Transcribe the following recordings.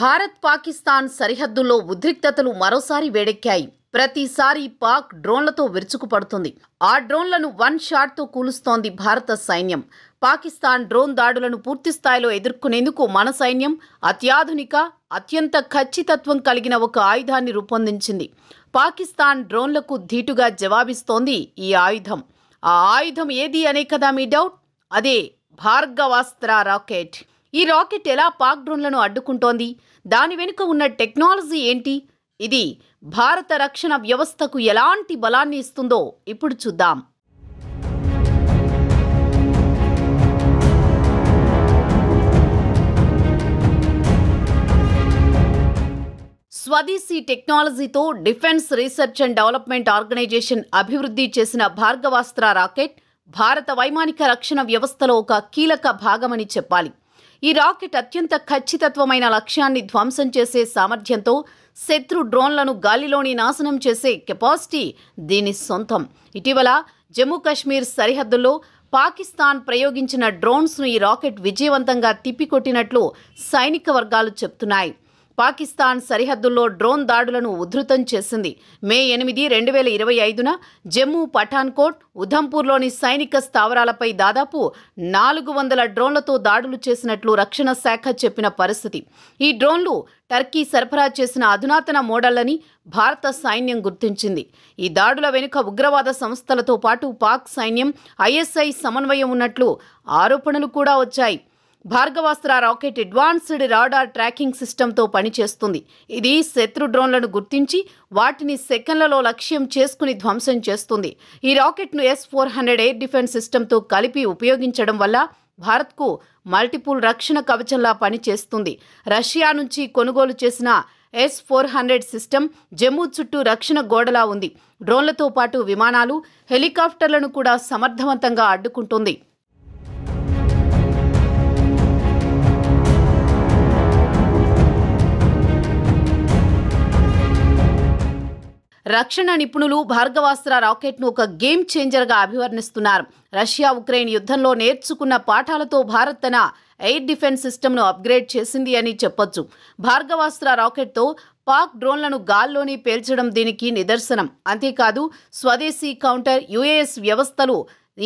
భారత్ పాకిస్తాన్ సరిహద్దుల్లో ఉద్రిక్తతలు మరోసారి వేడెక్కాయి. ప్రతిసారి పాక్ డ్రోన్లతో విరుచుకుపడుతుంది. ఆ డ్రోన్లను వన్ షాట్తో కూలుస్తోంది భారత సైన్యం. పాకిస్తాన్ డ్రోన్ దాడులను పూర్తిస్థాయిలో ఎదుర్కొనేందుకు మన సైన్యం అత్యాధునిక, అత్యంత ఖచ్చితత్వం కలిగిన ఒక ఆయుధాన్ని రూపొందించింది. పాకిస్తాన్ డ్రోన్లకు ధీటుగా జవాబిస్తోంది ఈ ఆయుధం. ఆ ఆయుధం ఏది అనే కదా మీ డౌట్? అదే భార్గవాస్త్ర రాకెట్. ఈ రాకెట్ ఎలా పాక్ డ్రోన్లను అడ్డుకుంటోంది? దాని వెనుక ఉన్న టెక్నాలజీ ఏంటి? ఇది భారత రక్షణ వ్యవస్థకు ఎలాంటి బలాన్ని ఇస్తుందో ఇప్పుడు చూద్దాం. స్వదేశీ టెక్నాలజీతో defence research and development organisation అభివృద్ధి చేసిన భార్గవాస్త్ర రాకెట్ భారత వైమానిక రక్షణ వ్యవస్థలో ఒక కీలక భాగమని చెప్పాలి. ఈ రాకెట్ అత్యంత ఖచ్చితత్వమైన లక్ష్యాన్ని ధ్వంసం చేసే సామర్థ్యంతో శత్రు డ్రోన్లను గాలిలోని నాశనం చేసే కెపాసిటీ దీని సొంతం. ఇటీవల జమ్మూ కాశ్మీర్ సరిహద్దుల్లో పాకిస్తాన్ ప్రయోగించిన డ్రోన్స్ను ఈ రాకెట్ విజయవంతంగా తిప్పికొట్టినట్లు సైనిక వర్గాలు చెబుతున్నాయి. పాకిస్తాన్ సరిహద్దుల్లో డ్రోన్ దాడులను ఉధృతం చేసింది. మే 8, 2025న జమ్మూ, పఠాన్కోట్, ఉధంపూర్లోని సైనిక స్థావరాలపై దాదాపు 400 డ్రోన్లతో దాడులు చేసినట్లు రక్షణ శాఖ చెప్పిన పరిస్థితి. ఈ డ్రోన్లు టర్కీ సరఫరా చేసిన అధునాతన మోడళ్లని భారత సైన్యం గుర్తించింది. ఈ దాడుల వెనుక ఉగ్రవాద సంస్థలతో పాటు పాక్ సైన్యం, ISI సమన్వయం ఉన్నట్లు ఆరోపణలు కూడా వచ్చాయి. Bhargavastra rocket advanced radar tracking సిస్టంతో పనిచేస్తుంది. ఇది శత్రు డ్రోన్లను గుర్తించి వాటిని సెకన్లలో లక్ష్యం చేసుకుని ధ్వంసం చేస్తుంది. ఈ రాకెట్ను S-400 ఎయిర్ డిఫెన్స్ సిస్టంతో కలిపి ఉపయోగించడం వల్ల భారత్కు మల్టిపుల్ రక్షణ కవచంలా పనిచేస్తుంది. రష్యా నుంచి కొనుగోలు చేసిన S-400 సిస్టమ్ జమ్మూ చుట్టూ రక్షణ గోడలా ఉంది. డ్రోన్లతో పాటు విమానాలు, హెలికాప్టర్లను కూడా సమర్థవంతంగా అడ్డుకుంటుంది. రక్షణ నిపుణులు భార్గవాస్త్ర రాకెట్ను ఒక గేమ్ చేంజర్గా అభివర్ణిస్తున్నారు. రష్యా ఉక్రెయిన్ యుద్ధంలో నేర్చుకున్న పాఠాలతో భారత్ తన ఎయిర్ డిఫెన్స్ సిస్టమ్ను అప్గ్రేడ్ చేసింది అని చెప్పొచ్చు. భార్గవాస్త్ర రాకెట్తో పాక్ డ్రోన్లను గాల్లోనే పేల్చడం దీనికి నిదర్శనం. అంతేకాదు స్వదేశీ కౌంటర్ UAS వ్యవస్థలు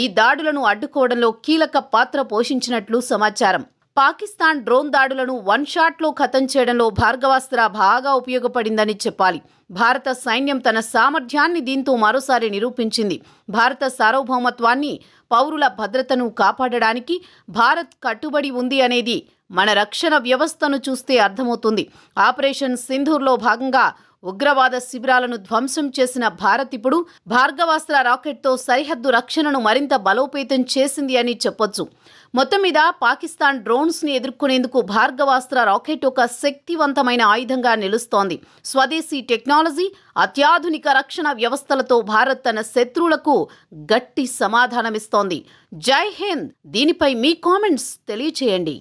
ఈ దాడులను అడ్డుకోవడంలో కీలక పాత్ర పోషించినట్లు సమాచారం. పాకిస్తాన్ డ్రోన్ దాడులను వన్ షాట్లో ఖతం చేయడంలో భార్గవాస్త్ర బాగా ఉపయోగపడిందని చెప్పాలి. భారత సైన్యం తన సామర్థ్యాన్ని దీంతో మరోసారి నిరూపించింది. భారత సార్వభౌమత్వాన్ని, పౌరుల భద్రతను కాపాడడానికి భారత్ కట్టుబడి ఉంది అనేది మన రక్షణ వ్యవస్థను చూస్తే అర్థమవుతుంది. ఆపరేషన్ సింధూర్లో భాగంగా ఉగ్రవాద శిబిరాలను ధ్వంసం చేసిన భారత్ ఇప్పుడు భార్గవాస్త్ర రాకెట్తో సరిహద్దు రక్షణను మరింత బలోపేతం చేసింది అని చెప్పొచ్చు. మొత్తం మీద పాకిస్తాన్ డ్రోన్స్ని ఎదుర్కొనేందుకు భార్గవాస్త్ర రాకెట్ ఒక శక్తివంతమైన ఆయుధంగా నిలుస్తోంది. స్వదేశీ టెక్నాలజీ, అత్యాధునిక రక్షణ వ్యవస్థలతో భారత్ తన శత్రువులకు గట్టి సమాధానమిస్తోంది. జై హింద్. దీనిపై మీ కామెంట్స్ తెలియచేయండి.